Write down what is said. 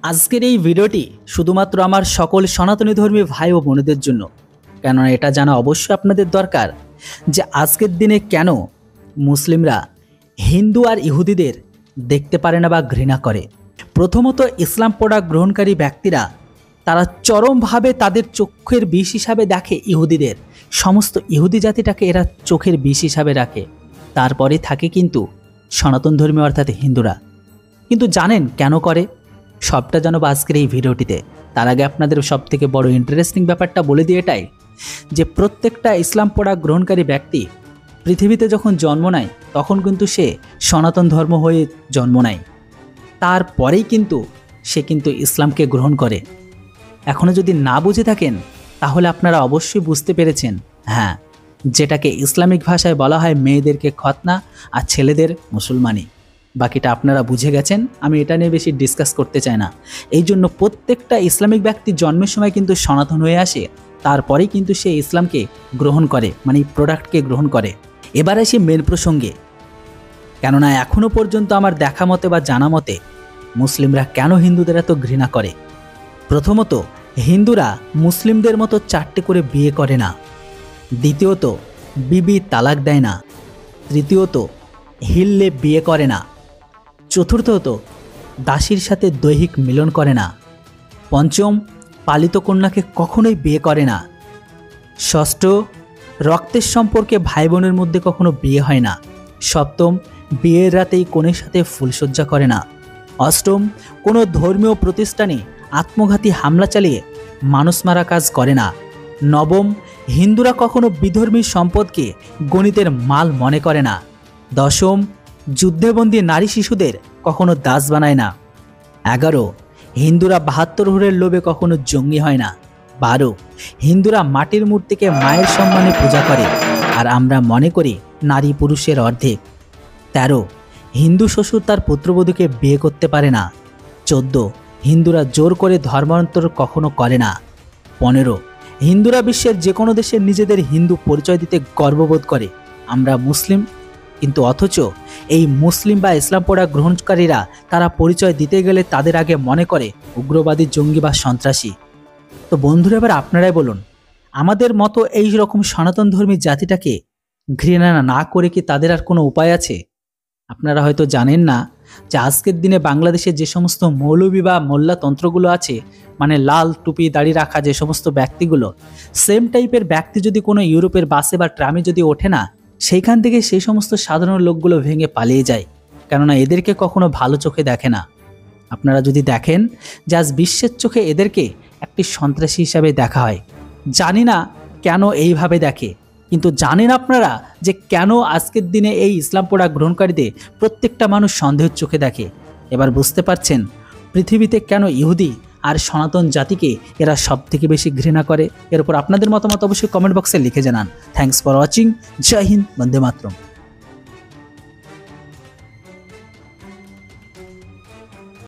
আজকের এই ভিডিওটি শুধুমাত্র আমার সকল সনাতনী ধর্মী ভাই ও বোনেদের জন্য, কেননা এটা জানা অবশ্যই আপনাদের দরকার যে আজকের দিনে কেন মুসলিমরা হিন্দু আর ইহুদিদের দেখতে পারে না বা ঘৃণা করে। প্রথমত, ইসলাম প্রোডাক্ট গ্রহণকারী ব্যক্তিরা তারা চরমভাবে তাদের চোখের বিষ হিসাবে দেখে ইহুদিদের, সমস্ত ইহুদি জাতিটাকে এরা চোখের বিষ হিসাবে রাখে। তারপরে থাকে কিন্তু সনাতন ধর্মী অর্থাৎ হিন্দুরা। কিন্তু জানেন কেন করে? সবটা জানাবো আজকের এই ভিডিওটিতে। তার আগে আপনাদের সবথেকে বড় ইন্টারেস্টিং ব্যাপারটা বলে দিয়ে এটাই যে প্রত্যেকটা ইসলাম প্রোডাক্ট গ্রহণকারী ব্যক্তি পৃথিবীতে যখন জন্ম নেয় তখন কিন্তু সে সনাতন ধর্ম হয়ে জন্ম নেয়, তারপরেই কিন্তু সে কিন্তু ইসলামকে গ্রহণ করে। এখনও যদি না বুঝে থাকেন তাহলে আপনারা অবশ্যই বুঝতে পেরেছেন, হ্যাঁ, যেটাকে ইসলামিক ভাষায় বলা হয় মেয়েদেরকে খতনা আর ছেলেদের মুসলমানি। বাকিটা আপনারা বুঝে গেছেন, আমি এটা নিয়ে বেশি ডিসকাস করতে চাই না। এই জন্য প্রত্যেকটা ইসলামিক ব্যক্তি জন্মের সময় কিন্তু সনাতন হয়ে আসে, তারপরেই কিন্তু সে ইসলামকে গ্রহণ করে, মানে এই প্রোডাক্টকে গ্রহণ করে। এবার আসি মেন প্রসঙ্গে, কেননা এখনও পর্যন্ত আমার দেখা মতে বা জানা মতে মুসলিমরা কেন হিন্দুদের এত ঘৃণা করে। প্রথমত, হিন্দুরা মুসলিমদের মতো 4টে করে বিয়ে করে না। দ্বিতীয়ত, বিবি তালাক দেয় না। তৃতীয়ত, হিল্লে বিয়ে করে না। চতুর্থত, দাসীর সাথে দৈহিক মিলন করে না। পঞ্চম, পালিত কন্যাকে কখনোই বিয়ে করে না। ষষ্ঠ, রক্তের সম্পর্কে ভাই বোনের মধ্যে কখনো বিয়ে হয় না। সপ্তম, বিয়ের রাতেই কনের সাথে ফুলসজ্জা করে না। অষ্টম, কোনো ধর্মীয় প্রতিষ্ঠানে আত্মঘাতী হামলা চালিয়ে মানুষ মারা কাজ করে না। নবম, হিন্দুরা কখনো বিধর্মী সম্পদকে গণিতের মাল মনে করে না। দশম, যুদ্ধবন্দী নারী শিশুদের কখনো দাস বানায় না। 11, হিন্দুরা 72 হুরের লোভে কখনো জঙ্গি হয় না। 12, হিন্দুরা মাটির মূর্তিকে মায়ের সম্মানে পূজা করে, আর আমরা মনে করি নারী পুরুষের অর্ধেক। 13, হিন্দু শ্বশুর তার পুত্রবধূকে বিয়ে করতে পারে না। 14, হিন্দুরা জোর করে ধর্মান্তর কখনো করে না। 15, হিন্দুরা বিশ্বের যে কোনো দেশে নিজেদের হিন্দু পরিচয় দিতে গর্ববোধ করে। আমরা মুসলিম, কিন্তু অথচ এই মুসলিম বা ইসলাম পড়া গ্রহণকারীরা তারা পরিচয় দিতে গেলে তাদের আগে মনে করে উগ্রবাদী, জঙ্গি বা সন্ত্রাসী। তো বন্ধুরা, এবার আপনারাই বলুন, আমাদের মতো এই রকম সনাতন ধর্মী জাতিটাকে ঘৃণা না করে কি তাদের আর কোনো উপায় আছে? আপনারা হয়তো জানেন না যে আজকের দিনে বাংলাদেশে যে সমস্ত মৌলবী বা মোল্লা তন্ত্রগুলো আছে, মানে লাল টুপি দাড়ি রাখা যে সমস্ত ব্যক্তিগুলো, সেম টাইপের ব্যক্তি যদি কোনো ইউরোপের বাসে বা ট্রামে যদি ওঠে না, সেইখান থেকে সেই সমস্ত সাধারণ লোকগুলো ভেঙে পালিয়ে যায়, কেননা এদেরকে কখনো ভালো চোখে দেখে না। আপনারা যদি দেখেন যে আজ বিশ্বের চোখে এদেরকে একটি সন্ত্রাসী হিসাবে দেখা হয়। জানি না কেন এইভাবে দেখে, কিন্তু জানেন আপনারা যে কেন আজকের দিনে এই ইসলাম পড়া গ্রহণকারীদের প্রত্যেকটা মানুষ সন্দেহের চোখে দেখে? এবার বুঝতে পারছেন পৃথিবীতে কেন ইহুদি আর সনাতন জাতিকে এরা সব থেকে বেশি ঘৃণা করে। এর উপর আপনাদের মতামত অবশ্যই কমেন্ট বক্সে লিখে জানান। Thanks for watching. Jai Hind, Vande Mataram.